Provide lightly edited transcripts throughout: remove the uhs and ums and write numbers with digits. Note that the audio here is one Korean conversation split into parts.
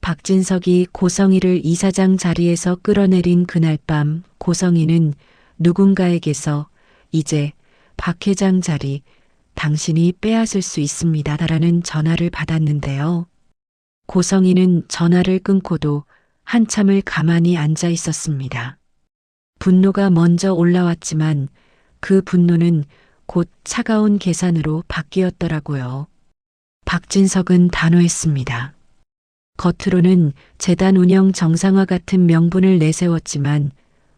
박진석이 고성이를 이사장 자리에서 끌어내린 그날 밤 고성이는 누군가에게서 이제 박 회장 자리 당신이 빼앗을 수 있습니다라는 전화를 받았는데요. 고성이는 전화를 끊고도 한참을 가만히 앉아 있었습니다. 분노가 먼저 올라왔지만 그 분노는 곧 차가운 계산으로 바뀌었더라고요. 박진석은 단호했습니다. 겉으로는 재단 운영 정상화 같은 명분을 내세웠지만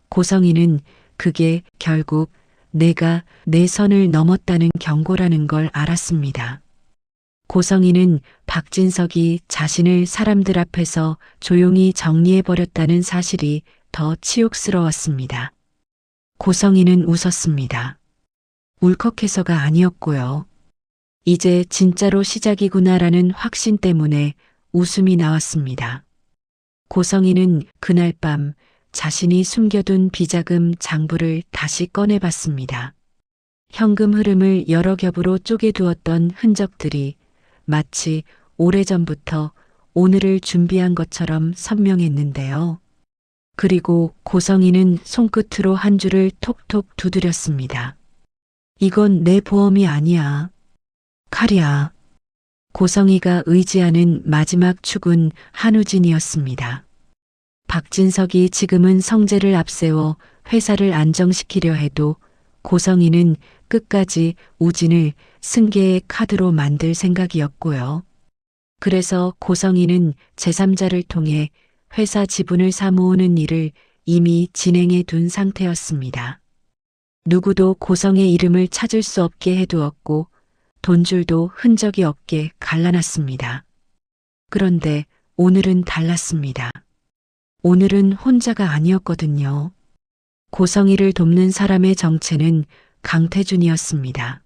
고성이는 그게 결국 내가 내 선을 넘었다는 경고라는 걸 알았습니다. 고성이는 박진석이 자신을 사람들 앞에서 조용히 정리해버렸다는 사실이 더 치욕스러웠습니다. 고성이는 웃었습니다. 울컥해서가 아니었고요. 이제 진짜로 시작이구나라는 확신 때문에 웃음이 나왔습니다. 고성이는 그날 밤 자신이 숨겨둔 비자금 장부를 다시 꺼내봤습니다. 현금 흐름을 여러 겹으로 쪼개두었던 흔적들이 마치 오래전부터 오늘을 준비한 것처럼 선명했는데요. 그리고 고성이는 손끝으로 한 줄을 톡톡 두드렸습니다. 이건 내 보험이 아니야. 칼이야. 고성이가 의지하는 마지막 축은 한우진이었습니다. 박진석이 지금은 성재를 앞세워 회사를 안정시키려 해도 고성이는 끝까지 우진을 승계의 카드로 만들 생각이었고요. 그래서 고성이는 제3자를 통해 회사 지분을 사모으는 일을 이미 진행해 둔 상태였습니다. 누구도 고성의 이름을 찾을 수 없게 해두었고 돈줄도 흔적이 없게 갈라놨습니다. 그런데 오늘은 달랐습니다. 오늘은 혼자가 아니었거든요. 고성이를 돕는 사람의 정체는 강태준이었습니다.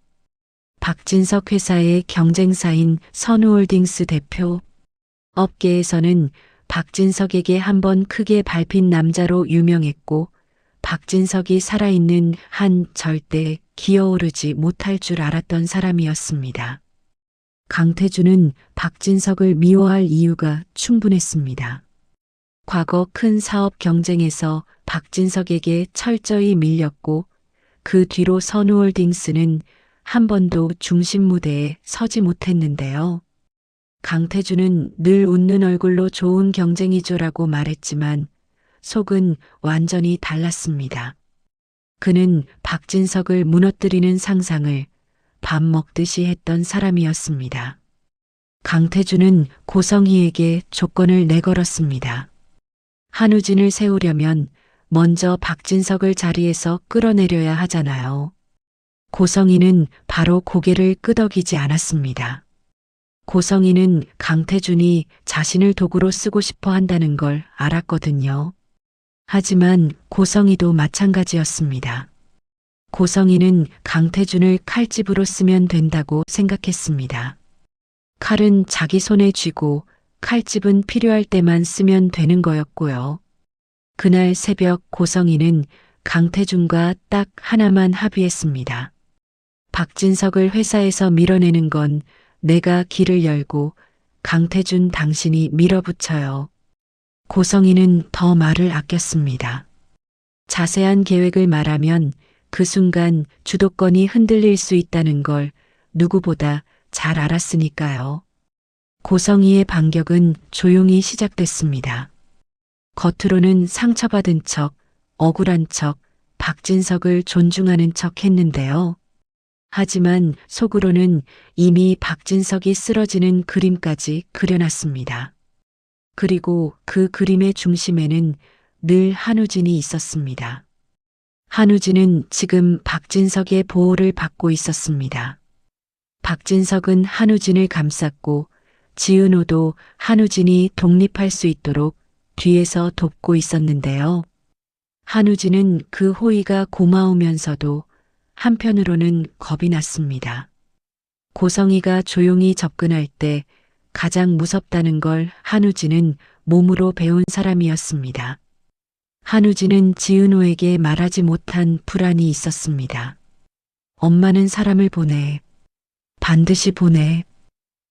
박진석 회사의 경쟁사인 선우홀딩스 대표. 업계에서는 박진석에게 한번 크게 밟힌 남자로 유명했고 박진석이 살아있는 한 절대 기어오르지 못할 줄 알았던 사람이었습니다. 강태준은 박진석을 미워할 이유가 충분했습니다. 과거 큰 사업 경쟁에서 박진석에게 철저히 밀렸고 그 뒤로 선우홀딩스는 한 번도 중심 무대에 서지 못했는데요. 강태준은 늘 웃는 얼굴로 좋은 경쟁이죠라고 말했지만 속은 완전히 달랐습니다. 그는 박진석을 무너뜨리는 상상을 밥 먹듯이 했던 사람이었습니다. 강태준은 고성희에게 조건을 내걸었습니다. 한우진을 세우려면 먼저 박진석을 자리에서 끌어내려야 하잖아요. 고성희는 바로 고개를 끄덕이지 않았습니다. 고성희는 강태준이 자신을 도구로 쓰고 싶어 한다는 걸 알았거든요. 하지만 고성희도 마찬가지였습니다. 고성희는 강태준을 칼집으로 쓰면 된다고 생각했습니다. 칼은 자기 손에 쥐고 칼집은 필요할 때만 쓰면 되는 거였고요. 그날 새벽 고성희는 강태준과 딱 하나만 합의했습니다. 박진석을 회사에서 밀어내는 건 내가 길을 열고 강태준 당신이 밀어붙여요. 고성희는 더 말을 아꼈습니다. 자세한 계획을 말하면 그 순간 주도권이 흔들릴 수 있다는 걸 누구보다 잘 알았으니까요. 고성희의 반격은 조용히 시작됐습니다. 겉으로는 상처받은 척, 억울한 척, 박진석을 존중하는 척 했는데요. 하지만 속으로는 이미 박진석이 쓰러지는 그림까지 그려놨습니다. 그리고 그 그림의 중심에는 늘 한우진이 있었습니다. 한우진은 지금 박진석의 보호를 받고 있었습니다. 박진석은 한우진을 감쌌고 지은호도 한우진이 독립할 수 있도록 뒤에서 돕고 있었는데요. 한우진은 그 호의가 고마우면서도 한편으로는 겁이 났습니다. 고성희가 조용히 접근할 때 가장 무섭다는 걸 한우진은 몸으로 배운 사람이었습니다. 한우진은 지은호에게 말하지 못한 불안이 있었습니다. 엄마는 사람을 보내. 반드시 보내.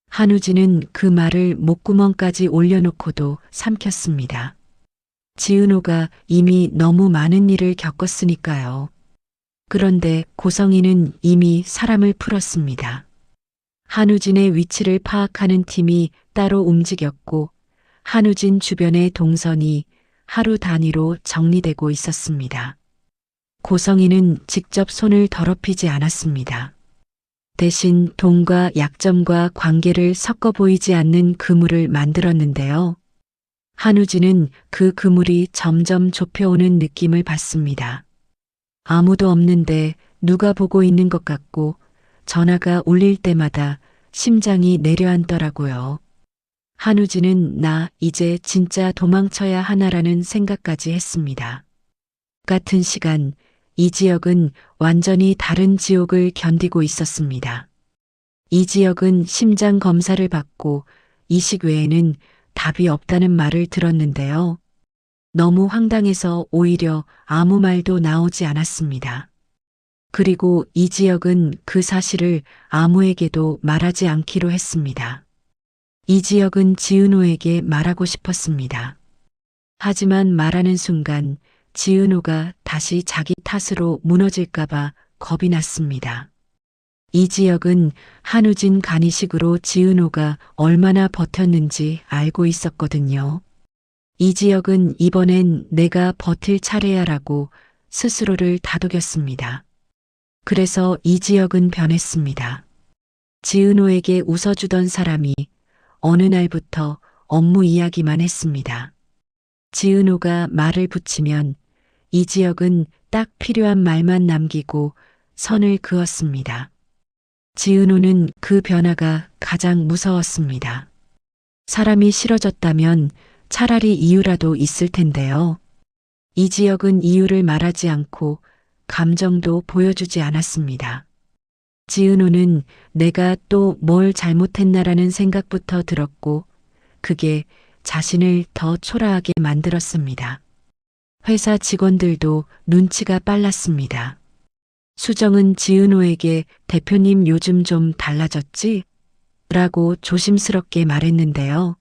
한우진은 그 말을 목구멍까지 올려놓고도 삼켰습니다. 지은호가 이미 너무 많은 일을 겪었으니까요. 그런데 고성이는 이미 사람을 풀었습니다. 한우진의 위치를 파악하는 팀이 따로 움직였고 한우진 주변의 동선이 하루 단위로 정리되고 있었습니다. 고성이는 직접 손을 더럽히지 않았습니다. 대신 돈과 약점과 관계를 섞어 보이지 않는 그물을 만들었는데요. 한우진은 그 그물이 점점 좁혀오는 느낌을 받습니다. 아무도 없는데 누가 보고 있는 것 같고 전화가 울릴 때마다 심장이 내려앉더라고요. 한우진은 나 이제 진짜 도망쳐야 하나라는 생각까지 했습니다. 같은 시간 이 지역은 완전히 다른 지옥을 견디고 있었습니다. 이 지역은 심장 검사를 받고 이식 외에는 답이 없다는 말을 들었는데요. 너무 황당해서 오히려 아무 말도 나오지 않았습니다. 그리고 이 지역은 그 사실을 아무에게도 말하지 않기로 했습니다. 이 지역은 지은호에게 말하고 싶었습니다. 하지만 말하는 순간 지은호가 다시 자기 탓으로 무너질까봐 겁이 났습니다. 이 지역은 한우진 간이식으로 지은호가 얼마나 버텼는지 알고 있었거든요. 이 지역은 이번엔 내가 버틸 차례야라고 스스로를 다독였습니다. 그래서 이 지역은 변했습니다. 지은호에게 웃어주던 사람이 어느 날부터 업무 이야기만 했습니다. 지은호가 말을 붙이면 이 지역은 딱 필요한 말만 남기고 선을 그었습니다. 지은호는 그 변화가 가장 무서웠습니다. 사람이 싫어졌다면 차라리 이유라도 있을 텐데요. 이 지역은 이유를 말하지 않고 감정도 보여주지 않았습니다. 지은호는 내가 또 뭘 잘못했나라는 생각부터 들었고 그게 자신을 더 초라하게 만들었습니다. 회사 직원들도 눈치가 빨랐습니다. 수정은 지은호에게 대표님 요즘 좀 달라졌지? 라고 조심스럽게 말했는데요.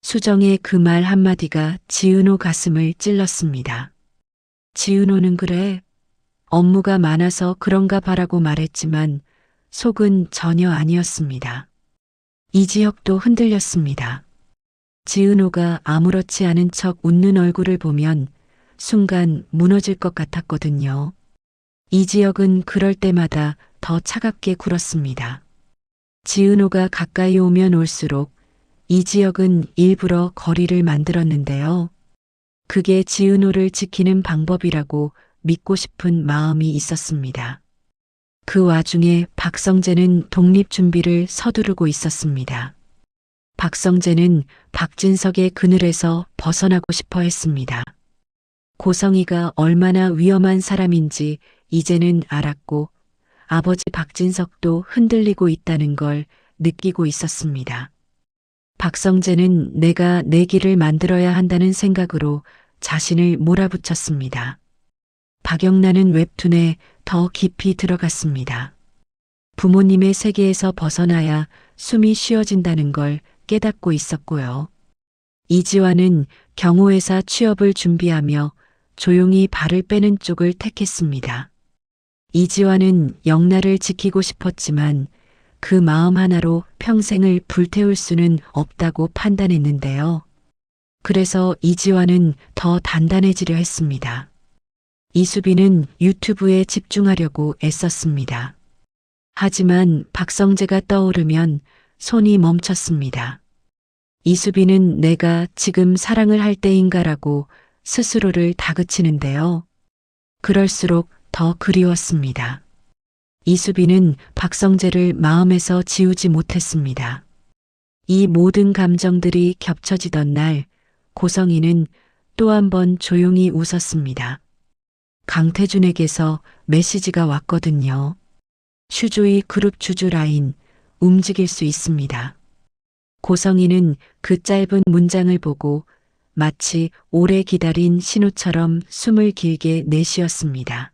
수정의 그 말 한마디가 지은호 가슴을 찔렀습니다. 지은호는 그래. 업무가 많아서 그런가 봐라고 말했지만 속은 전혀 아니었습니다. 이 지역도 흔들렸습니다. 지은호가 아무렇지 않은 척 웃는 얼굴을 보면 순간 무너질 것 같았거든요. 이 지역은 그럴 때마다 더 차갑게 굴었습니다. 지은호가 가까이 오면 올수록 이 지역은 일부러 거리를 만들었는데요. 그게 지은호를 지키는 방법이라고 믿고 싶은 마음이 있었습니다. 그 와중에 박성재는 독립 준비를 서두르고 있었습니다. 박성재는 박진석의 그늘에서 벗어나고 싶어 했습니다. 고성이가 얼마나 위험한 사람인지 이제는 알았고 아버지 박진석도 흔들리고 있다는 걸 느끼고 있었습니다. 박성재는 내가 내 길을 만들어야 한다는 생각으로 자신을 몰아붙였습니다. 박영란은 웹툰에 더 깊이 들어갔습니다. 부모님의 세계에서 벗어나야 숨이 쉬어진다는 걸 깨닫고 있었고요. 이지화는 경호회사 취업을 준비하며 조용히 발을 빼는 쪽을 택했습니다. 이지화는 영란을 지키고 싶었지만 그 마음 하나로 평생을 불태울 수는 없다고 판단했는데요. 그래서 이지화는 더 단단해지려 했습니다. 이수빈은 유튜브에 집중하려고 애썼습니다. 하지만 박성재가 떠오르면 손이 멈췄습니다. 이수빈은 내가 지금 사랑을 할 때인가라고 스스로를 다그치는데요. 그럴수록 더 그리웠습니다. 이수빈은 박성재를 마음에서 지우지 못했습니다. 이 모든 감정들이 겹쳐지던 날 고성이는 또 한 번 조용히 웃었습니다. 강태준에게서 메시지가 왔거든요. 슈조이 그룹 주주 라인 움직일 수 있습니다. 고성이는 그 짧은 문장을 보고 마치 오래 기다린 신호처럼 숨을 길게 내쉬었습니다.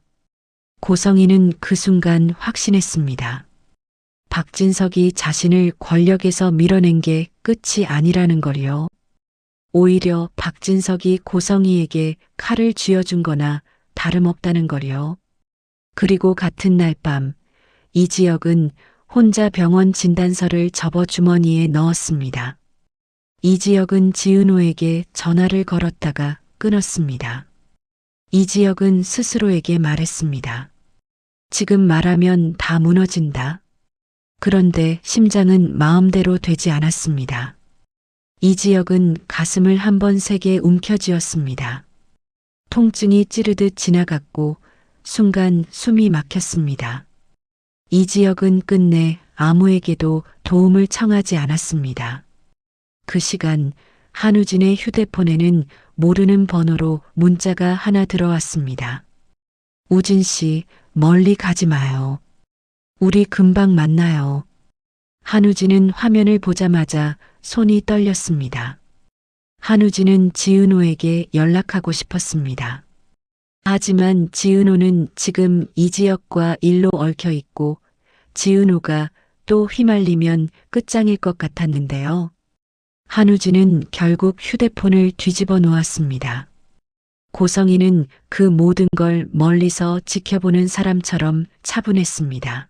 고성이는 그 순간 확신했습니다. 박진석이 자신을 권력에서 밀어낸 게 끝이 아니라는 걸요. 오히려 박진석이 고성희에게 칼을 쥐어준 거나 다름없다는 걸요. 그리고 같은 날 밤 이지혁은 혼자 병원 진단서를 접어 주머니에 넣었습니다. 이지혁은 지은호에게 전화를 걸었다가 끊었습니다. 이지혁은 스스로에게 말했습니다. 지금 말하면 다 무너진다. 그런데 심장은 마음대로 되지 않았습니다. 이지혁은 가슴을 한번 세게 움켜쥐었습니다. 통증이 찌르듯 지나갔고 순간 숨이 막혔습니다. 이지혁은 끝내 아무에게도 도움을 청하지 않았습니다. 그 시간 한우진의 휴대폰에는 모르는 번호로 문자가 하나 들어왔습니다. 우진 씨, 멀리 가지 마요. 우리 금방 만나요. 한우진은 화면을 보자마자 손이 떨렸습니다. 한우진은 지은호에게 연락하고 싶었습니다. 하지만 지은호는 지금 이지혁과 일로 얽혀 있고 지은호가 또 휘말리면 끝장일 것 같았는데요. 한우진은 결국 휴대폰을 뒤집어 놓았습니다. 고성희는 그 모든 걸 멀리서 지켜보는 사람처럼 차분했습니다.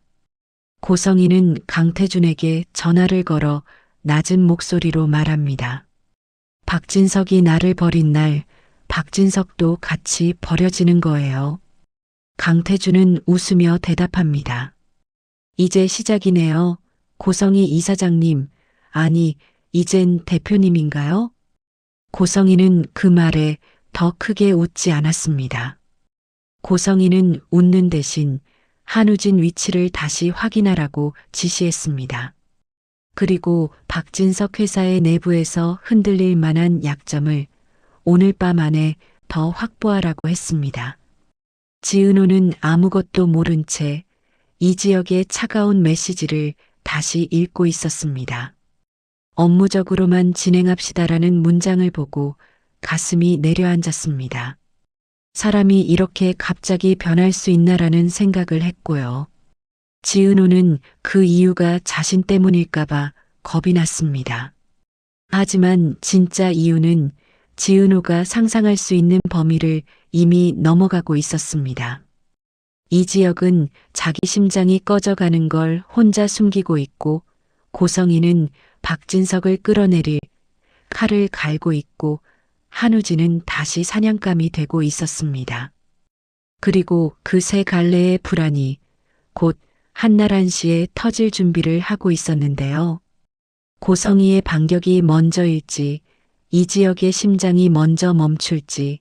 고성희는 강태준에게 전화를 걸어 낮은 목소리로 말합니다. 박진석이 나를 버린 날 박진석도 같이 버려지는 거예요. 강태준은 웃으며 대답합니다. 이제 시작이네요. 고성희 이사장님, 아니 이젠 대표님인가요? 고성희는 그 말에 더 크게 웃지 않았습니다. 고성희는 웃는 대신 한우진 위치를 다시 확인하라고 지시했습니다. 그리고 박진석 회사의 내부에서 흔들릴 만한 약점을 오늘 밤 안에 더 확보하라고 했습니다. 지은호는 아무것도 모른 채 이지혁의 차가운 메시지를 다시 읽고 있었습니다. 업무적으로만 진행합시다라는 문장을 보고 가슴이 내려앉았습니다. 사람이 이렇게 갑자기 변할 수 있나라는 생각을 했고요. 지은호는 그 이유가 자신 때문일까봐 겁이 났습니다. 하지만 진짜 이유는 지은호가 상상할 수 있는 범위를 이미 넘어가고 있었습니다. 이지혁은 자기 심장이 꺼져가는 걸 혼자 숨기고 있고 고성희는 박진석을 끌어내릴 칼을 갈고 있고 한우진은 다시 사냥감이 되고 있었습니다. 그리고 그 세 갈래의 불안이 곧 한날 한시에 터질 준비를 하고 있었는데요. 고성희의 반격이 먼저일지, 이지혁의 심장이 먼저 멈출지,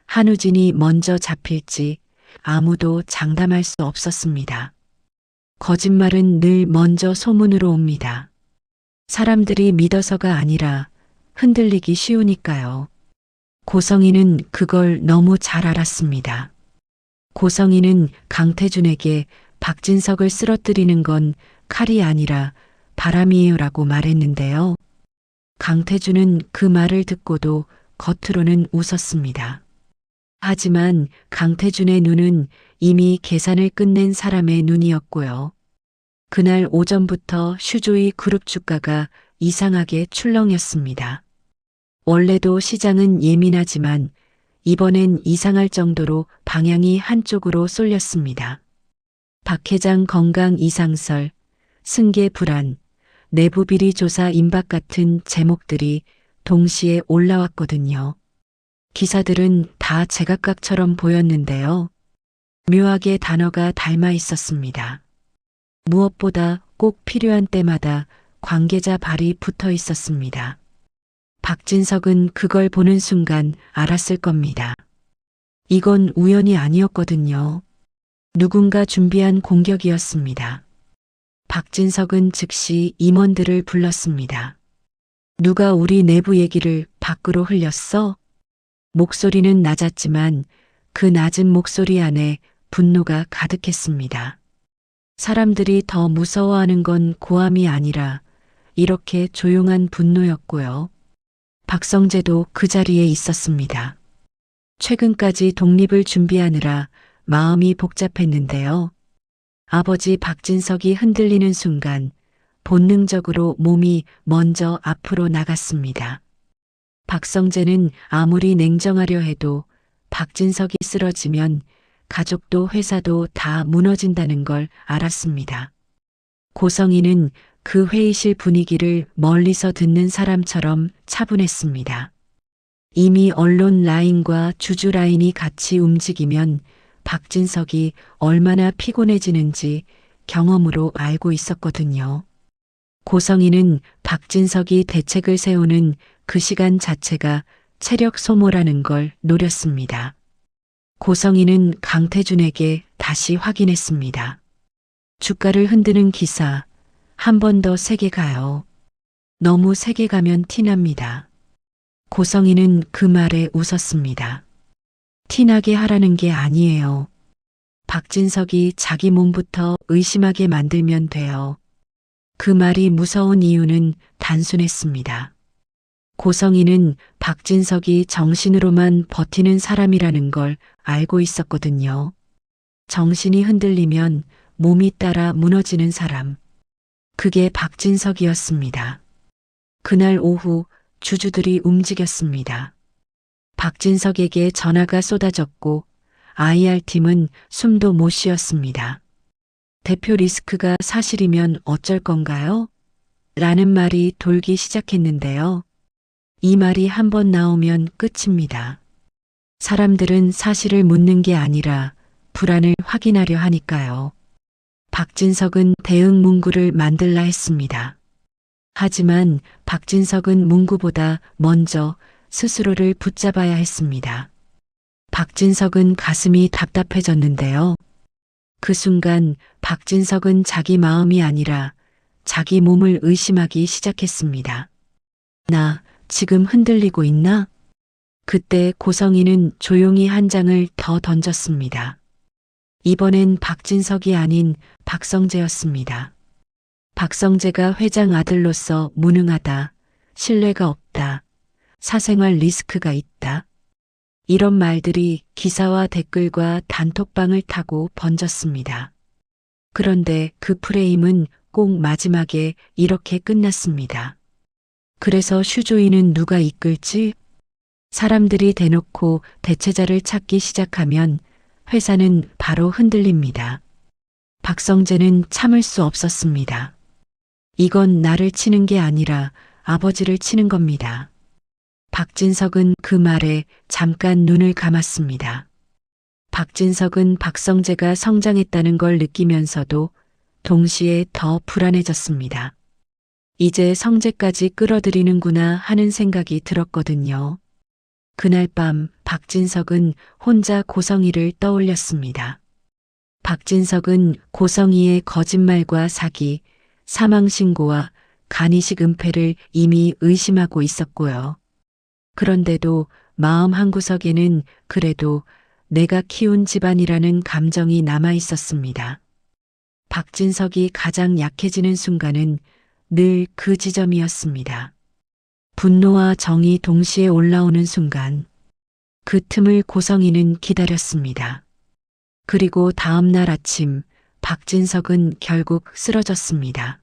한우진이 먼저 잡힐지 아무도 장담할 수 없었습니다. 거짓말은 늘 먼저 소문으로 옵니다. 사람들이 믿어서가 아니라 흔들리기 쉬우니까요. 고성희는 그걸 너무 잘 알았습니다. 고성희는 강태준에게 박진석을 쓰러뜨리는 건 칼이 아니라 바람이에요라고 말했는데요. 강태준은 그 말을 듣고도 겉으로는 웃었습니다. 하지만 강태준의 눈은 이미 계산을 끝낸 사람의 눈이었고요. 그날 오전부터 슈조이 그룹 주가가 이상하게 출렁였습니다. 원래도 시장은 예민하지만 이번엔 이상할 정도로 방향이 한쪽으로 쏠렸습니다. 박 회장 건강 이상설, 승계 불안, 내부 비리 조사 임박 같은 제목들이 동시에 올라왔거든요. 기사들은 다 제각각처럼 보였는데요. 묘하게 단어가 닮아 있었습니다. 무엇보다 꼭 필요한 때마다 관계자 발이 붙어 있었습니다. 박진석은 그걸 보는 순간 알았을 겁니다. 이건 우연이 아니었거든요. 누군가 준비한 공격이었습니다. 박진석은 즉시 임원들을 불렀습니다. 누가 우리 내부 얘기를 밖으로 흘렸어? 목소리는 낮았지만 그 낮은 목소리 안에 분노가 가득했습니다. 사람들이 더 무서워하는 건 고함이 아니라 이렇게 조용한 분노였고요. 박성재도 그 자리에 있었습니다. 최근까지 독립을 준비하느라 마음이 복잡했는데요. 아버지 박진석이 흔들리는 순간 본능적으로 몸이 먼저 앞으로 나갔습니다. 박성재는 아무리 냉정하려 해도 박진석이 쓰러지면 가족도 회사도 다 무너진다는 걸 알았습니다. 고성이는 그 회의실 분위기를 멀리서 듣는 사람처럼 차분했습니다. 이미 언론 라인과 주주 라인이 같이 움직이면 박진석이 얼마나 피곤해지는지 경험으로 알고 있었거든요. 고성이는 박진석이 대책을 세우는 그 시간 자체가 체력 소모라는 걸 노렸습니다. 고성이는 강태준에게 다시 확인했습니다. 주가를 흔드는 기사, 한 번 더 세게 가요. 너무 세게 가면 티납니다. 고성이는 그 말에 웃었습니다. 티나게 하라는 게 아니에요. 박진석이 자기 몸부터 의심하게 만들면 돼요. 그 말이 무서운 이유는 단순했습니다. 고성이는 박진석이 정신으로만 버티는 사람이라는 걸 알고 있었거든요. 정신이 흔들리면 몸이 따라 무너지는 사람. 그게 박진석이었습니다. 그날 오후 주주들이 움직였습니다. 박진석에게 전화가 쏟아졌고 IR팀은 숨도 못 쉬었습니다. 대표 리스크가 사실이면 어쩔 건가요? 라는 말이 돌기 시작했는데요. 이 말이 한 번 나오면 끝입니다. 사람들은 사실을 묻는 게 아니라 불안을 확인하려 하니까요. 박진석은 대응 문구를 만들라 했습니다. 하지만 박진석은 문구보다 먼저 스스로를 붙잡아야 했습니다. 박진석은 가슴이 답답해졌는데요. 그 순간 박진석은 자기 마음이 아니라 자기 몸을 의심하기 시작했습니다. 나 지금 흔들리고 있나? 그때 고성이는 조용히 한 장을 더 던졌습니다. 이번엔 박진석이 아닌 박성재였습니다. 박성재가 회장 아들로서 무능하다, 신뢰가 없다, 사생활 리스크가 있다. 이런 말들이 기사와 댓글과 단톡방을 타고 번졌습니다. 그런데 그 프레임은 꼭 마지막에 이렇게 끝났습니다. 그래서 슈조이는 누가 이끌지? 사람들이 대놓고 대체자를 찾기 시작하면 회사는 바로 흔들립니다. 박성재는 참을 수 없었습니다. 이건 나를 치는 게 아니라 아버지를 치는 겁니다. 박진석은 그 말에 잠깐 눈을 감았습니다. 박진석은 박성재가 성장했다는 걸 느끼면서도 동시에 더 불안해졌습니다. 이제 성재까지 끌어들이는구나 하는 생각이 들었거든요. 그날 밤 박진석은 혼자 고성이를 떠올렸습니다. 박진석은 고성이의 거짓말과 사기, 사망신고와 간이식 은폐를 이미 의심하고 있었고요. 그런데도 마음 한구석에는 그래도 내가 키운 집안이라는 감정이 남아 있었습니다. 박진석이 가장 약해지는 순간은 늘 그 지점이었습니다. 분노와 정이 동시에 올라오는 순간 그 틈을 고성이는 기다렸습니다. 그리고 다음 날 아침 박진석은 결국 쓰러졌습니다.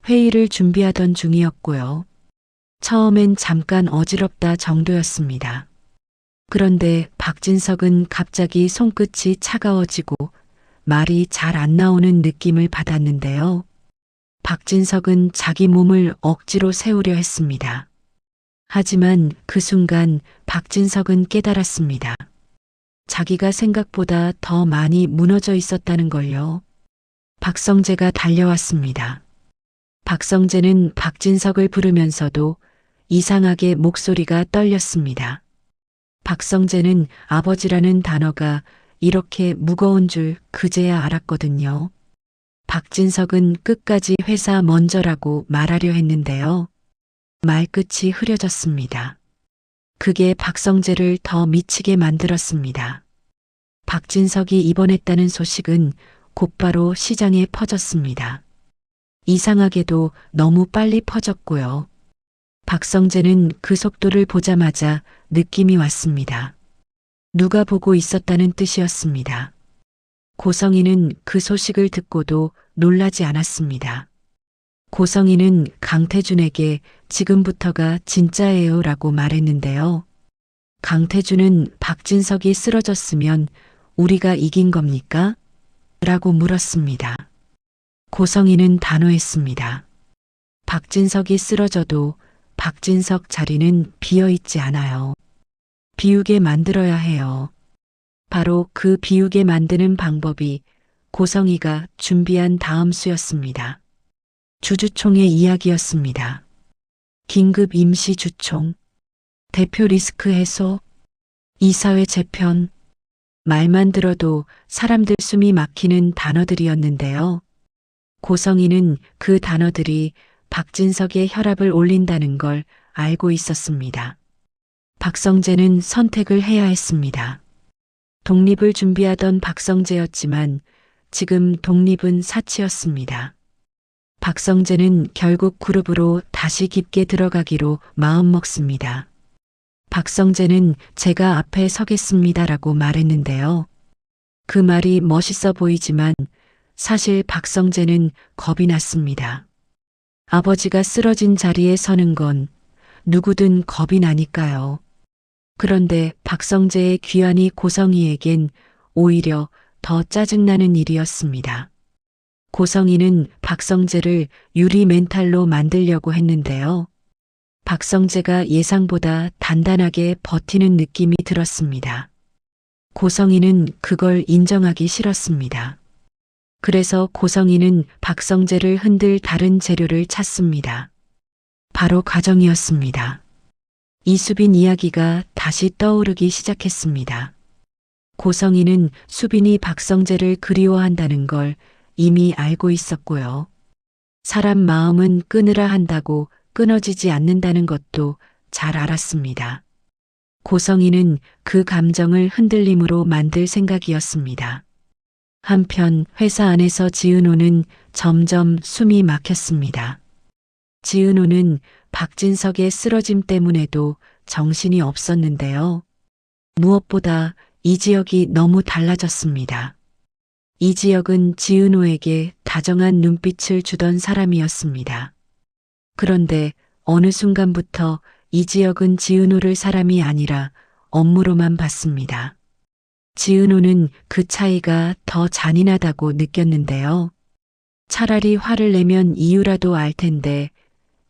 회의를 준비하던 중이었고요. 처음엔 잠깐 어지럽다 정도였습니다. 그런데 박진석은 갑자기 손끝이 차가워지고 말이 잘 안 나오는 느낌을 받았는데요. 박진석은 자기 몸을 억지로 세우려 했습니다. 하지만 그 순간 박진석은 깨달았습니다. 자기가 생각보다 더 많이 무너져 있었다는 걸요. 박성재가 달려왔습니다. 박성재는 박진석을 부르면서도 이상하게 목소리가 떨렸습니다. 박성재는 아버지라는 단어가 이렇게 무거운 줄 그제야 알았거든요. 박진석은 끝까지 회사 먼저라고 말하려 했는데요. 말끝이 흐려졌습니다. 그게 박성재를 더 미치게 만들었습니다. 박진석이 입원했다는 소식은 곧바로 시장에 퍼졌습니다. 이상하게도 너무 빨리 퍼졌고요. 박성재는 그 속도를 보자마자 느낌이 왔습니다. 누가 보고 있었다는 뜻이었습니다. 고성이는 그 소식을 듣고도 놀라지 않았습니다. 고성이는 강태준에게 지금부터가 진짜예요 라고 말했는데요. 강태준은 박진석이 쓰러졌으면 우리가 이긴 겁니까? 라고 물었습니다. 고성이는 단호했습니다. 박진석이 쓰러져도 박진석 자리는 비어있지 않아요. 비우게 만들어야 해요. 바로 그 비우게 만드는 방법이 고성이가 준비한 다음 수였습니다. 주주총의 이야기였습니다. 긴급 임시 주총, 대표 리스크 해소, 이사회 재편, 말만 들어도 사람들 숨이 막히는 단어들이었는데요. 고성이는 그 단어들이 박진석의 혈압을 올린다는 걸 알고 있었습니다. 박성재는 선택을 해야 했습니다. 독립을 준비하던 박성재였지만 지금 독립은 사치였습니다. 박성재는 결국 그룹으로 다시 깊게 들어가기로 마음먹습니다. 박성재는 제가 앞에 서겠습니다라고 말했는데요. 그 말이 멋있어 보이지만 사실 박성재는 겁이 났습니다. 아버지가 쓰러진 자리에 서는 건 누구든 겁이 나니까요. 그런데 박성재의 귀환이 고성이에겐 오히려 더 짜증나는 일이었습니다. 고성이는 박성재를 유리 멘탈로 만들려고 했는데요. 박성재가 예상보다 단단하게 버티는 느낌이 들었습니다. 고성이는 그걸 인정하기 싫었습니다. 그래서 고성이는 박성재를 흔들 다른 재료를 찾습니다. 바로 가정이었습니다. 이수빈 이야기가 다시 떠오르기 시작했습니다. 고성이는 수빈이 박성재를 그리워한다는 걸 이미 알고 있었고요. 사람 마음은 끊으라 한다고 끊어지지 않는다는 것도 잘 알았습니다. 고성이는 그 감정을 흔들림으로 만들 생각이었습니다. 한편 회사 안에서 지은호는 점점 숨이 막혔습니다. 지은호는 박진석의 쓰러짐 때문에도 정신이 없었는데요. 무엇보다 이지혁이 너무 달라졌습니다. 이지혁은 지은호에게 다정한 눈빛을 주던 사람이었습니다. 그런데 어느 순간부터 이지혁은 지은호를 사람이 아니라 업무로만 봤습니다. 지은호는 그 차이가 더 잔인하다고 느꼈는데요. 차라리 화를 내면 이유라도 알 텐데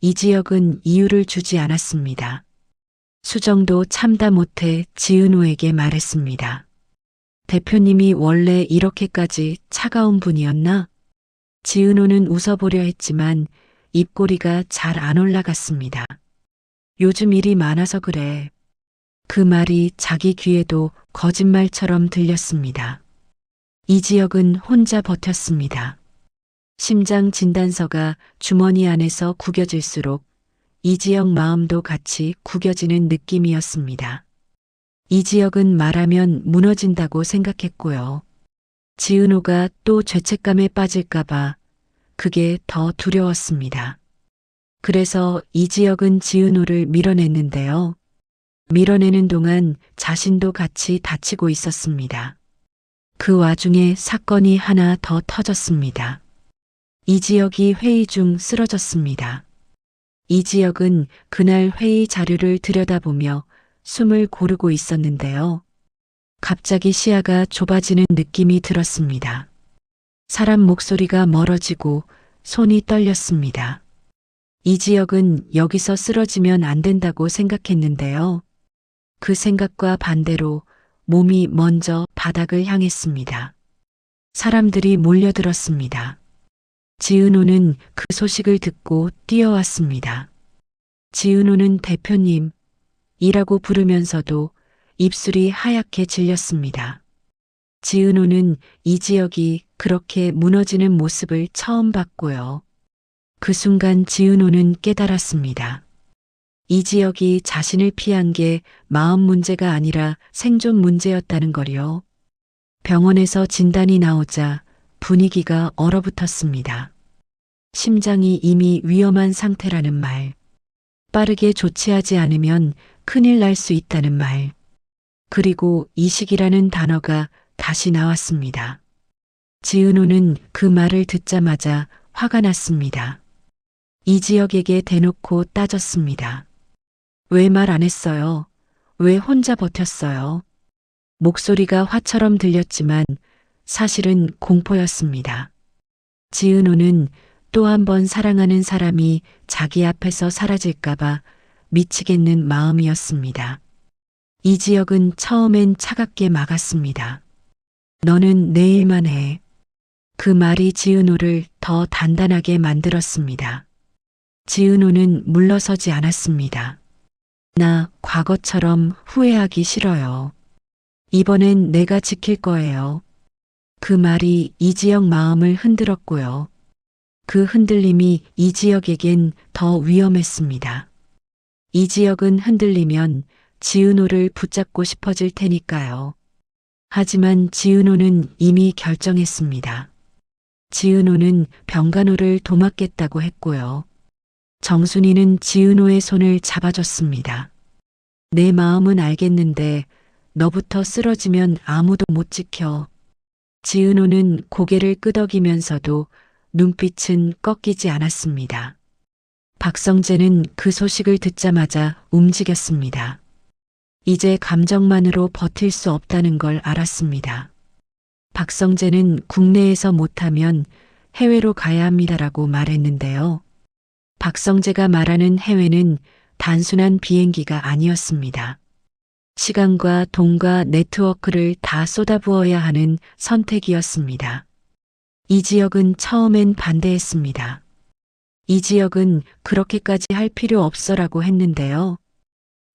이지혁은 이유를 주지 않았습니다. 수정도 참다 못해 지은호에게 말했습니다. 대표님이 원래 이렇게까지 차가운 분이었나? 지은호는 웃어보려 했지만 입꼬리가 잘 안 올라갔습니다. 요즘 일이 많아서 그래. 그 말이 자기 귀에도 거짓말처럼 들렸습니다. 이지혁은 혼자 버텼습니다. 심장 진단서가 주머니 안에서 구겨질수록 이지혁 마음도 같이 구겨지는 느낌이었습니다. 이지혁은 말하면 무너진다고 생각했고요. 지은호가 또 죄책감에 빠질까봐 그게 더 두려웠습니다. 그래서 이지혁은 지은호를 밀어냈는데요. 밀어내는 동안 자신도 같이 다치고 있었습니다. 그 와중에 사건이 하나 더 터졌습니다. 이지혁이 회의 중 쓰러졌습니다. 이지혁은 그날 회의 자료를 들여다보며 숨을 고르고 있었는데요. 갑자기 시야가 좁아지는 느낌이 들었습니다. 사람 목소리가 멀어지고 손이 떨렸습니다. 이지혁은 여기서 쓰러지면 안 된다고 생각했는데요. 그 생각과 반대로 몸이 먼저 바닥을 향했습니다. 사람들이 몰려들었습니다. 지은호는 그 소식을 듣고 뛰어왔습니다. 지은호는 대표님 이라고 부르면서도 입술이 하얗게 질렸습니다. 지은호는 이지혁이 그렇게 무너지는 모습을 처음 봤고요. 그 순간 지은호는 깨달았습니다. 이지혁이 자신을 피한 게 마음 문제가 아니라 생존 문제였다는 거요. 병원에서 진단이 나오자 분위기가 얼어붙었습니다. 심장이 이미 위험한 상태라는 말, 빠르게 조치하지 않으면 큰일 날 수 있다는 말, 그리고 이식이라는 단어가 다시 나왔습니다. 지은호는 그 말을 듣자마자 화가 났습니다. 이지혁에게 대놓고 따졌습니다. 왜 말 안 했어요? 왜 혼자 버텼어요? 목소리가 화처럼 들렸지만 사실은 공포였습니다. 지은호는 또 한 번 사랑하는 사람이 자기 앞에서 사라질까봐 미치겠는 마음이었습니다. 이지혁은 처음엔 차갑게 막았습니다. 너는 내 일만 해. 그 말이 지은호를 더 단단하게 만들었습니다. 지은호는 물러서지 않았습니다. 나 과거처럼 후회하기 싫어요. 이번엔 내가 지킬 거예요. 그 말이 이지혁 마음을 흔들었고요. 그 흔들림이 이지혁에겐 더 위험했습니다. 이지혁은 흔들리면 지은호를 붙잡고 싶어질 테니까요. 하지만 지은호는 이미 결정했습니다. 지은호는 병간호를 도맡겠다고 했고요. 정순이는 지은호의 손을 잡아줬습니다. 내 마음은 알겠는데 너부터 쓰러지면 아무도 못 지켜. 지은호는 고개를 끄덕이면서도 눈빛은 꺾이지 않았습니다. 박성재는 그 소식을 듣자마자 움직였습니다. 이제 감정만으로 버틸 수 없다는 걸 알았습니다. 박성재는 국내에서 못하면 해외로 가야 합니다라고 말했는데요. 박성재가 말하는 해외는 단순한 비행기가 아니었습니다. 시간과 돈과 네트워크를 다 쏟아부어야 하는 선택이었습니다. 이지혁은 처음엔 반대했습니다. 이지혁은 그렇게까지 할 필요 없어라고 했는데요.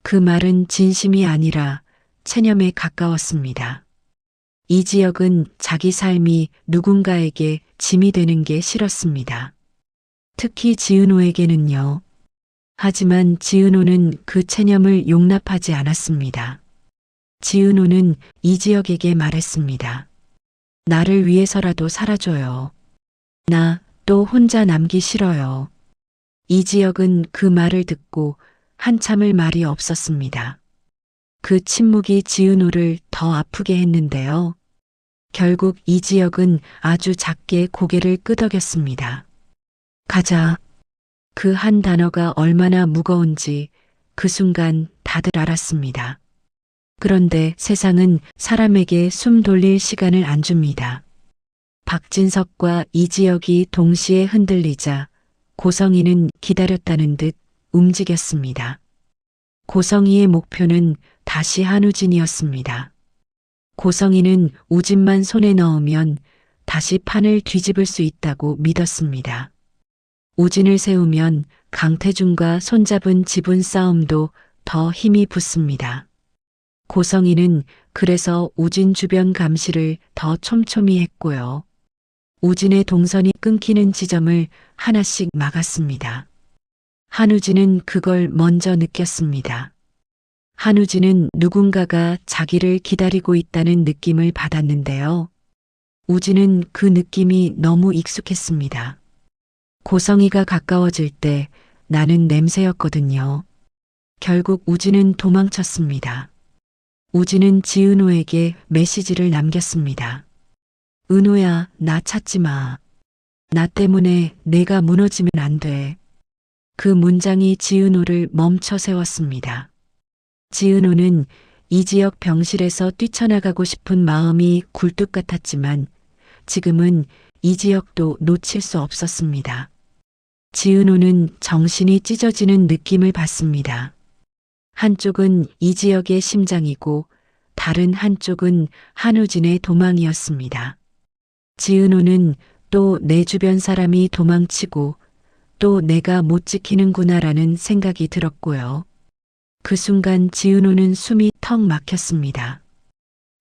그 말은 진심이 아니라 체념에 가까웠습니다. 이지혁은 자기 삶이 누군가에게 짐이 되는 게 싫었습니다. 특히 지은호에게는요. 하지만 지은호는 그 체념을 용납하지 않았습니다. 지은호는 이지혁에게 말했습니다. 나를 위해서라도 살아줘요. 나 또 혼자 남기 싫어요. 이지혁은 그 말을 듣고 한참을 말이 없었습니다. 그 침묵이 지은호를 더 아프게 했는데요. 결국 이지혁은 아주 작게 고개를 끄덕였습니다. 가자. 그 한 단어가 얼마나 무거운지 그 순간 다들 알았습니다. 그런데 세상은 사람에게 숨 돌릴 시간을 안 줍니다. 박진석과 이지혁이 동시에 흔들리자 고성이는 기다렸다는 듯 움직였습니다. 고성이의 목표는 다시 한우진이었습니다. 고성이는 우진만 손에 넣으면 다시 판을 뒤집을 수 있다고 믿었습니다. 우진을 세우면 강태준과 손잡은 지분 싸움도 더 힘이 붙습니다. 고성이는 그래서 우진 주변 감시를 더 촘촘히 했고요. 우진의 동선이 끊기는 지점을 하나씩 막았습니다. 한우진은 그걸 먼저 느꼈습니다. 한우진은 누군가가 자기를 기다리고 있다는 느낌을 받았는데요. 우진은 그 느낌이 너무 익숙했습니다. 고성이가 가까워질 때 나는 냄새였거든요. 결국 우진은 도망쳤습니다. 우진은 지은호에게 메시지를 남겼습니다. 은호야, 나 찾지 마. 나 때문에 내가 무너지면 안 돼. 그 문장이 지은호를 멈춰 세웠습니다. 지은호는 이지혁 병실에서 뛰쳐나가고 싶은 마음이 굴뚝 같았지만 지금은 이지혁도 놓칠 수 없었습니다. 지은호는 정신이 찢어지는 느낌을 받습니다. 한쪽은 이지혁의 심장이고 다른 한쪽은 한우진의 도망이었습니다. 지은호는 또 내 주변 사람이 도망치고 또 내가 못 지키는구나라는 생각이 들었고요. 그 순간 지은호는 숨이 턱 막혔습니다.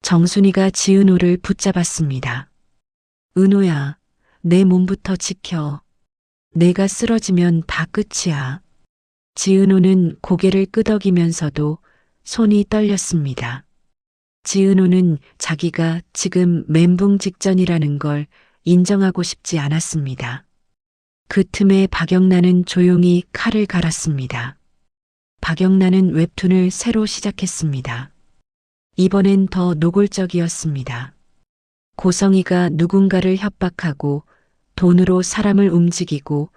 정순이가 지은호를 붙잡았습니다. 은호야, 내 몸부터 지켜. 내가 쓰러지면 다 끝이야. 지은호는 고개를 끄덕이면서도 손이 떨렸습니다. 지은호는 자기가 지금 멘붕 직전이라는 걸 인정하고 싶지 않았습니다. 그 틈에 박영란은 조용히 칼을 갈았습니다. 박영란은 웹툰을 새로 시작했습니다. 이번엔 더 노골적이었습니다. 고성이가 누군가를 협박하고 돈으로 사람을 움직이고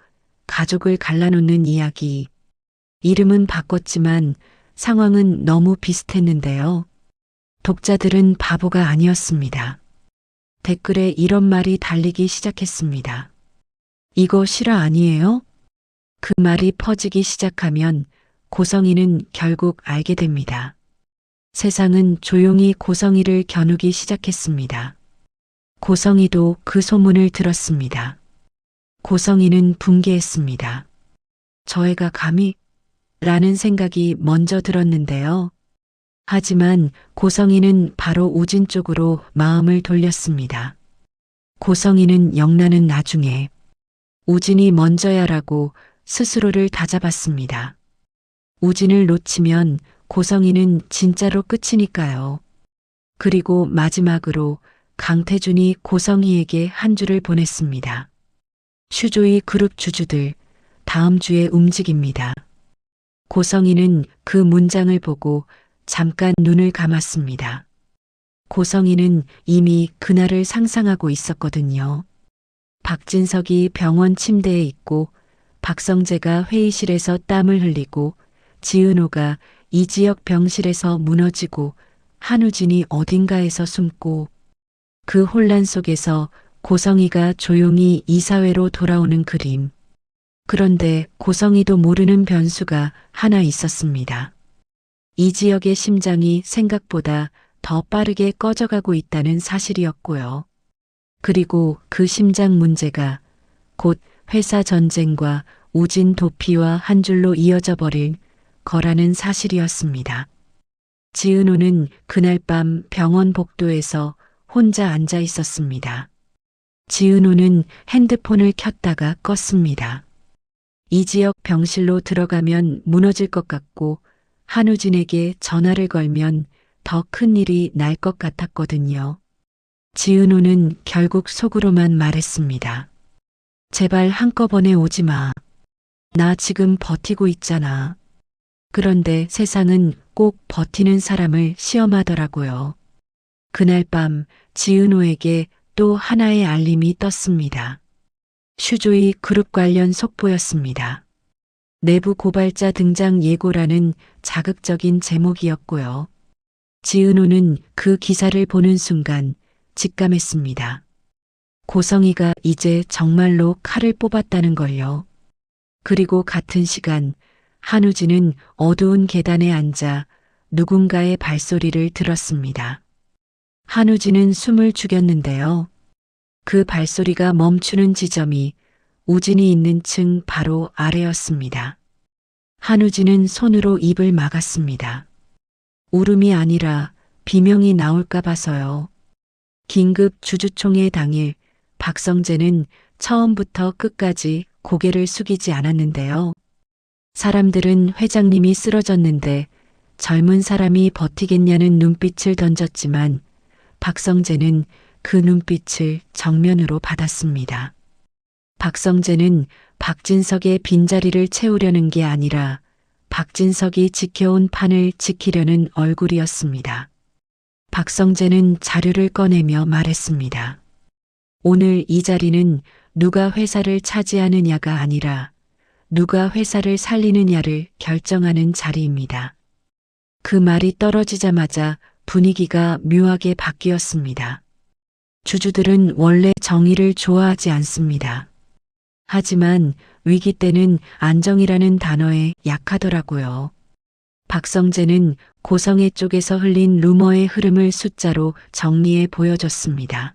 가족을 갈라놓는 이야기. 이름은 바꿨지만 상황은 너무 비슷했는데요. 독자들은 바보가 아니었습니다. 댓글에 이런 말이 달리기 시작했습니다. 이거 실화 아니에요? 그 말이 퍼지기 시작하면 고성이는 결국 알게 됩니다. 세상은 조용히 고성이를 겨누기 시작했습니다. 고성이도 그 소문을 들었습니다. 고성이는 붕괴했습니다. 저 애가 감히? 라는 생각이 먼저 들었는데요. 하지만 고성이는 바로 우진 쪽으로 마음을 돌렸습니다. 고성이는 영란은 나중에 우진이 먼저야라고 스스로를 다잡았습니다. 우진을 놓치면 고성이는 진짜로 끝이니까요. 그리고 마지막으로 강태준이 고성이에게 한 줄을 보냈습니다. 슈조이 그룹 주주들, 다음 주에 움직입니다. 고성이는 그 문장을 보고 잠깐 눈을 감았습니다. 고성이는 이미 그날을 상상하고 있었거든요. 박진석이 병원 침대에 있고 박성재가 회의실에서 땀을 흘리고 지은호가 이 지역 병실에서 무너지고 한우진이 어딘가에서 숨고 그 혼란 속에서 고성이가 조용히 이사회로 돌아오는 그림. 그런데 고성이도 모르는 변수가 하나 있었습니다. 이 지역의 심장이 생각보다 더 빠르게 꺼져가고 있다는 사실이었고요. 그리고 그 심장 문제가 곧 회사 전쟁과 우진 도피와 한 줄로 이어져 버릴 거라는 사실이었습니다. 지은호는 그날 밤 병원 복도에서 혼자 앉아 있었습니다. 지은호는 핸드폰을 켰다가 껐습니다. 이 지역 병실로 들어가면 무너질 것 같고 한우진에게 전화를 걸면 더 큰 일이 날 것 같았거든요. 지은호는 결국 속으로만 말했습니다. 제발 한꺼번에 오지 마. 나 지금 버티고 있잖아. 그런데 세상은 꼭 버티는 사람을 시험하더라고요. 그날 밤 지은호에게 또 하나의 알림이 떴습니다. 슈조이 그룹 관련 속보였습니다. 내부 고발자 등장 예고라는 자극적인 제목이었고요. 지은호는 그 기사를 보는 순간 직감했습니다. 고성이가 이제 정말로 칼을 뽑았다는 걸요. 그리고 같은 시간 한우진은 어두운 계단에 앉아 누군가의 발소리를 들었습니다. 한우진은 숨을 죽였는데요. 그 발소리가 멈추는 지점이 우진이 있는 층 바로 아래였습니다. 한우진은 손으로 입을 막았습니다. 울음이 아니라 비명이 나올까 봐서요. 긴급 주주총회 당일 박성재는 처음부터 끝까지 고개를 숙이지 않았는데요. 사람들은 회장님이 쓰러졌는데 젊은 사람이 버티겠냐는 눈빛을 던졌지만 박성재는 그 눈빛을 정면으로 받았습니다. 박성재는 박진석의 빈자리를 채우려는 게 아니라 박진석이 지켜온 판을 지키려는 얼굴이었습니다. 박성재는 자료를 꺼내며 말했습니다. 오늘 이 자리는 누가 회사를 차지하느냐가 아니라 누가 회사를 살리느냐를 결정하는 자리입니다. 그 말이 떨어지자마자 분위기가 묘하게 바뀌었습니다. 주주들은 원래 정의를 좋아하지 않습니다. 하지만 위기 때는 안정이라는 단어에 약하더라고요. 박성재는 고성애 쪽에서 흘린 루머의 흐름을 숫자로 정리해 보여줬습니다.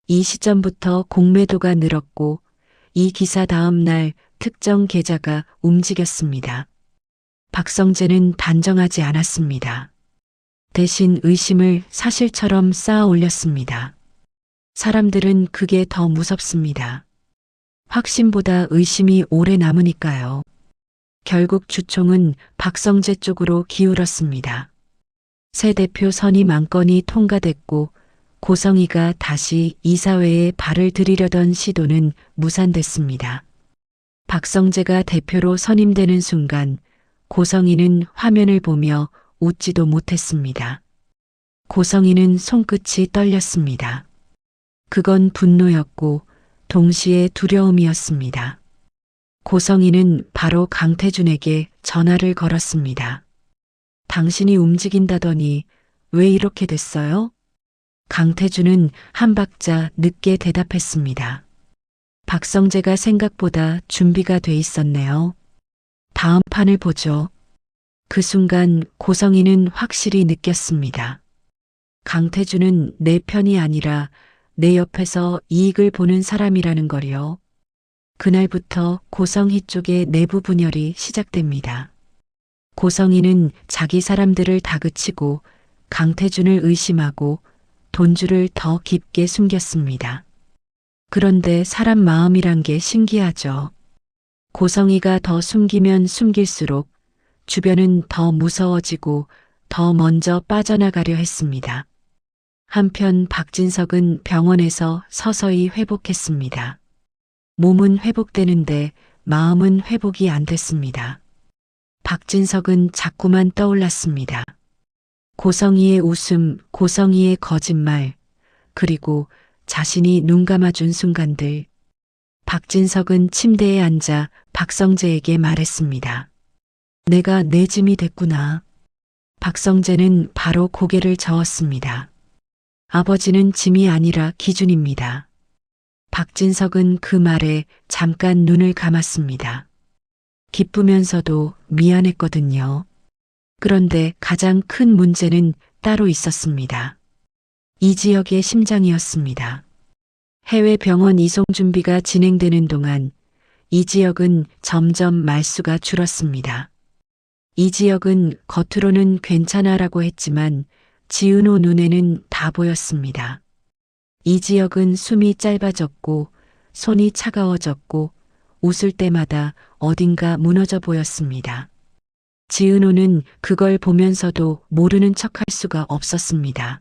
이 시점부터 공매도가 늘었고 이 기사 다음 날 특정 계좌가 움직였습니다. 박성재는 단정하지 않았습니다. 대신 의심을 사실처럼 쌓아 올렸습니다. 사람들은 그게 더 무섭습니다. 확신보다 의심이 오래 남으니까요. 결국 주총은 박성재 쪽으로 기울었습니다. 새 대표 선임 안건이 통과됐고 고성이가 다시 이사회에 발을 들이려던 시도는 무산됐습니다. 박성재가 대표로 선임되는 순간 고성이는 화면을 보며 웃지도 못했습니다. 고성이는 손끝이 떨렸습니다. 그건 분노였고 동시에 두려움이었습니다. 고성이는 바로 강태준에게 전화를 걸었습니다. 당신이 움직인다더니 왜 이렇게 됐어요? 강태준은 한 박자 늦게 대답했습니다. 박성재가 생각보다 준비가 돼 있었네요. 다음 판을 보죠. 그 순간 고성이는 확실히 느꼈습니다. 강태준은 내 편이 아니라 내 옆에서 이익을 보는 사람이라는 걸요. 그날부터 고성희 쪽의 내부 분열이 시작됩니다. 고성희는 자기 사람들을 다그치고 강태준을 의심하고 돈줄을 더 깊게 숨겼습니다. 그런데 사람 마음이란 게 신기하죠. 고성희가 더 숨기면 숨길수록 주변은 더 무서워지고 더 먼저 빠져나가려 했습니다. 한편 박진석은 병원에서 서서히 회복했습니다. 몸은 회복되는데 마음은 회복이 안 됐습니다. 박진석은 자꾸만 떠올랐습니다. 고성희의 웃음, 고성희의 거짓말, 그리고 자신이 눈 감아준 순간들. 박진석은 침대에 앉아 박성재에게 말했습니다. 내가 내 짐이 됐구나. 박성재는 바로 고개를 저었습니다. 아버지는 짐이 아니라 기준입니다. 박진석은 그 말에 잠깐 눈을 감았습니다. 기쁘면서도 미안했거든요. 그런데 가장 큰 문제는 따로 있었습니다. 이지혁의 심장이었습니다. 해외 병원 이송 준비가 진행되는 동안 이지혁은 점점 말수가 줄었습니다. 이지혁은 겉으로는 괜찮아라고 했지만 지은호 눈에는 다 보였습니다. 이지혁은 숨이 짧아졌고 손이 차가워졌고 웃을 때마다 어딘가 무너져 보였습니다. 지은호는 그걸 보면서도 모르는 척할 수가 없었습니다.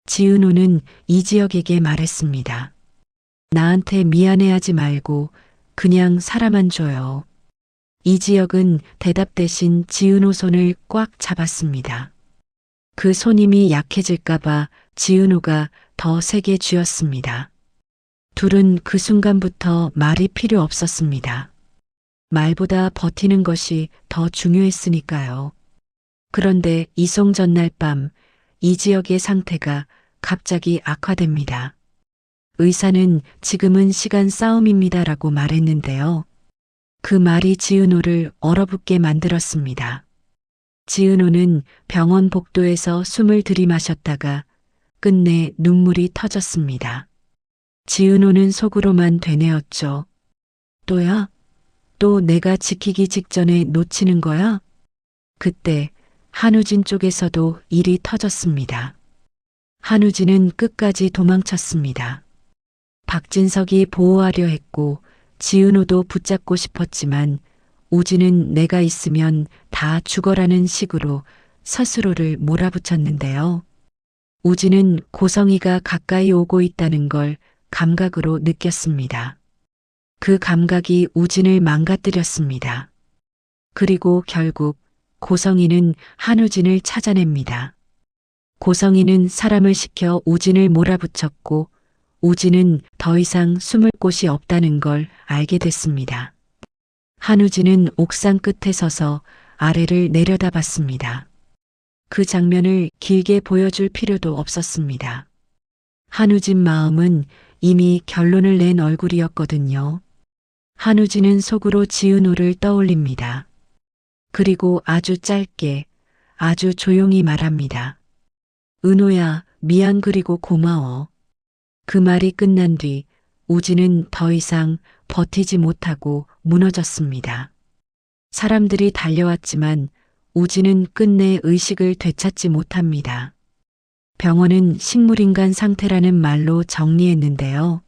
지은호는 이지혁에게 말했습니다. 나한테 미안해하지 말고 그냥 살아만 줘요. 이지혁은 대답 대신 지은호 손을 꽉 잡았습니다. 그 손힘이 약해질까봐 지은호가 더 세게 쥐었습니다. 둘은 그 순간부터 말이 필요 없었습니다. 말보다 버티는 것이 더 중요했으니까요. 그런데 이송 전날 밤 이지혁의 상태가 갑자기 악화됩니다. 의사는 지금은 시간 싸움입니다라고 말했는데요. 그 말이 지은호를 얼어붙게 만들었습니다. 지은호는 병원 복도에서 숨을 들이마셨다가 끝내 눈물이 터졌습니다. 지은호는 속으로만 되뇌었죠. 또야? 또 내가 지키기 직전에 놓치는 거야? 그때 한우진 쪽에서도 일이 터졌습니다. 한우진은 끝까지 도망쳤습니다. 박진석이 보호하려 했고 지은호도 붙잡고 싶었지만 우진은 내가 있으면 다 죽어라는 식으로 스스로를 몰아붙였는데요. 우진은 고성희가 가까이 오고 있다는 걸 감각으로 느꼈습니다. 그 감각이 우진을 망가뜨렸습니다. 그리고 결국 고성희는 한우진을 찾아냅니다. 고성희는 사람을 시켜 우진을 몰아붙였고 우진은 더 이상 숨을 곳이 없다는 걸 알게 됐습니다. 한우진은 옥상 끝에 서서 아래를 내려다봤습니다. 그 장면을 길게 보여줄 필요도 없었습니다. 한우진 마음은 이미 결론을 낸 얼굴이었거든요. 한우진은 속으로 지은호를 떠올립니다. 그리고 아주 짧게, 아주 조용히 말합니다. 은호야, 미안 그리고 고마워. 그 말이 끝난 뒤 우진은 더 이상 버티지 못하고 무너졌습니다. 사람들이 달려왔지만 우진은 끝내 의식을 되찾지 못합니다. 병원은 식물인간 상태라는 말로 정리했는데요.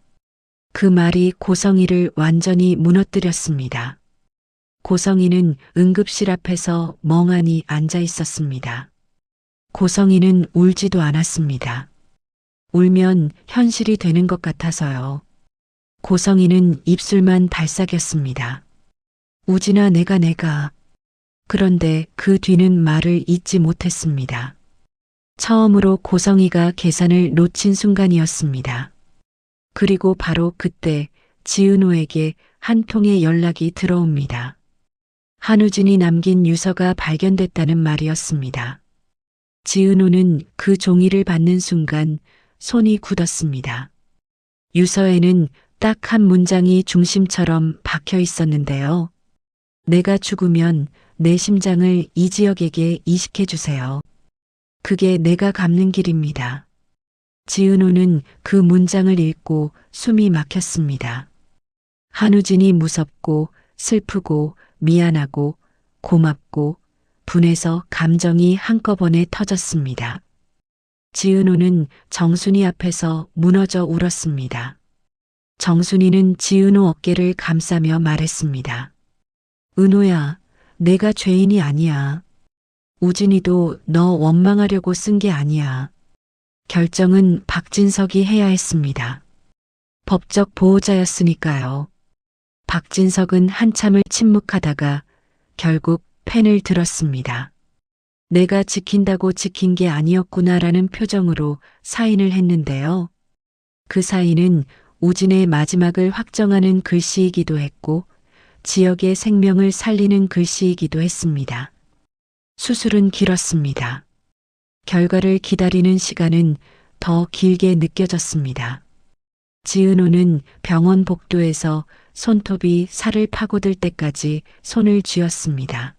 그 말이 고성희를 완전히 무너뜨렸습니다. 고성희는 응급실 앞에서 멍하니 앉아 있었습니다. 고성희는 울지도 않았습니다. 울면 현실이 되는 것 같아서요. 고성희는 입술만 발싹였습니다. 우진아 내가. 그런데 그 뒤는 말을 잇지 못했습니다. 처음으로 고성희가 계산을 놓친 순간이었습니다. 그리고 바로 그때 지은호에게 한 통의 연락이 들어옵니다. 한우진이 남긴 유서가 발견됐다는 말이었습니다. 지은호는 그 종이를 받는 순간 손이 굳었습니다. 유서에는 딱 한 문장이 중심처럼 박혀 있었는데요. 내가 죽으면 내 심장을 이지혁에게 이식해 주세요. 그게 내가 갚는 길입니다. 지은호는 그 문장을 읽고 숨이 막혔습니다. 한우진이 무섭고 슬프고 미안하고 고맙고 분해서 감정이 한꺼번에 터졌습니다. 지은호는 정순이 앞에서 무너져 울었습니다. 정순이는 지은호 어깨를 감싸며 말했습니다. 은호야, 내가 죄인이 아니야. 우진이도 너 원망하려고 쓴 게 아니야. 결정은 박진석이 해야 했습니다. 법적 보호자였으니까요. 박진석은 한참을 침묵하다가 결국 펜을 들었습니다. 내가 지킨다고 지킨 게 아니었구나라는 표정으로 사인을 했는데요. 그 사인은 우진의 마지막을 확정하는 글씨이기도 했고 지역의 생명을 살리는 글씨이기도 했습니다. 수술은 길었습니다. 결과를 기다리는 시간은 더 길게 느껴졌습니다. 지은호는 병원 복도에서 손톱이 살을 파고들 때까지 손을 쥐었습니다.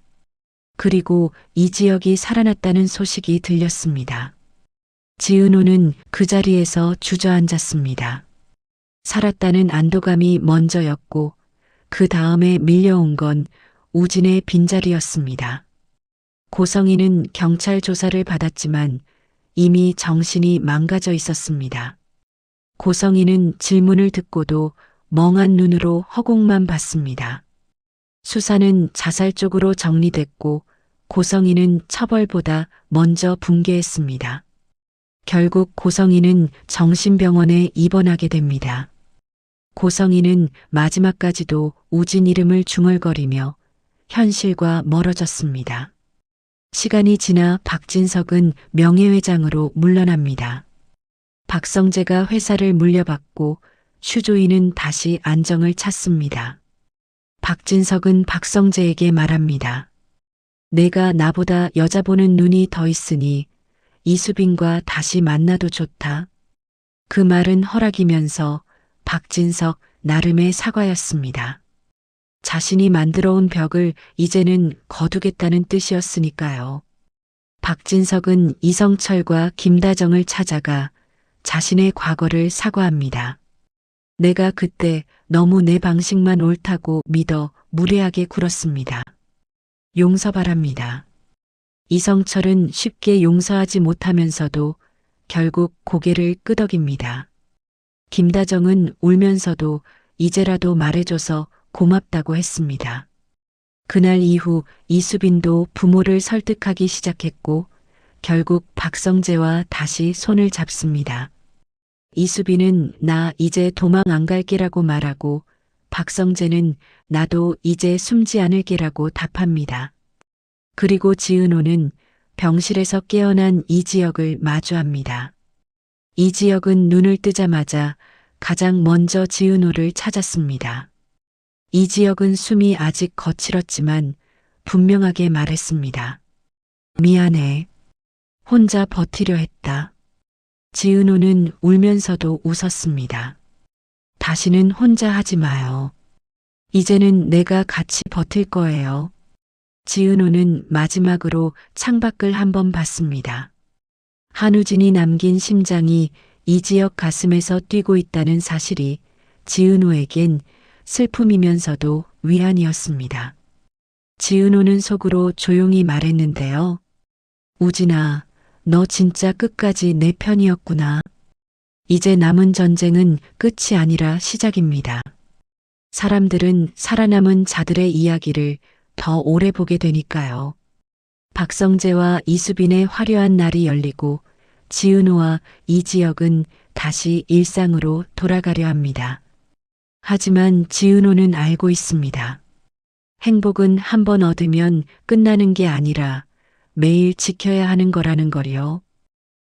그리고 이지혁이 살아났다는 소식이 들렸습니다. 지은호는 그 자리에서 주저앉았습니다. 살았다는 안도감이 먼저였고 그 다음에 밀려온 건 우진의 빈자리였습니다. 고성이는 경찰 조사를 받았지만 이미 정신이 망가져 있었습니다. 고성이는 질문을 듣고도 멍한 눈으로 허공만 봤습니다. 수사는 자살 쪽으로 정리됐고 고성이는 처벌보다 먼저 붕괴했습니다. 결국 고성이는 정신병원에 입원하게 됩니다. 고성이는 마지막까지도 우진 이름을 중얼거리며 현실과 멀어졌습니다. 시간이 지나 박진석은 명예회장으로 물러납니다. 박성재가 회사를 물려받고 슈조이는 다시 안정을 찾습니다. 박진석은 박성재에게 말합니다. 내가 나보다 여자 보는 눈이 더 있으니 이수빈과 다시 만나도 좋다. 그 말은 허락이면서 박진석 나름의 사과였습니다. 자신이 만들어 온 벽을 이제는 거두겠다는 뜻이었으니까요. 박진석은 이성철과 김다정을 찾아가 자신의 과거를 사과합니다. 내가 그때 너무 내 방식만 옳다고 믿어 무례하게 굴었습니다. 용서 바랍니다. 이성철은 쉽게 용서하지 못하면서도 결국 고개를 끄덕입니다. 김다정은 울면서도 이제라도 말해줘서 고맙다고 했습니다. 그날 이후 이수빈도 부모를 설득하기 시작했고 결국 박성재와 다시 손을 잡습니다. 이수빈은 나 이제 도망 안 갈게라고 말하고 박성재는 나도 이제 숨지 않을게라고 답합니다. 그리고 지은호는 병실에서 깨어난 이지혁을 마주합니다. 이지혁은 눈을 뜨자마자 가장 먼저 지은호를 찾았습니다. 이지혁은 숨이 아직 거칠었지만 분명하게 말했습니다. 미안해. 혼자 버티려 했다. 지은호는 울면서도 웃었습니다. 다시는 혼자 하지 마요. 이제는 내가 같이 버틸 거예요. 지은호는 마지막으로 창밖을 한번 봤습니다. 한우진이 남긴 심장이 이지혁 가슴에서 뛰고 있다는 사실이 지은호에겐 슬픔이면서도 위안이었습니다. 지은호는 속으로 조용히 말했는데요. 우진아, 너 진짜 끝까지 내 편이었구나. 이제 남은 전쟁은 끝이 아니라 시작입니다. 사람들은 살아남은 자들의 이야기를 더 오래 보게 되니까요. 박성재와 이수빈의 화려한 날이 열리고 지은호와 이지혁은 다시 일상으로 돌아가려 합니다. 하지만 지은호는 알고 있습니다. 행복은 한 번 얻으면 끝나는 게 아니라 매일 지켜야 하는 거라는 걸요.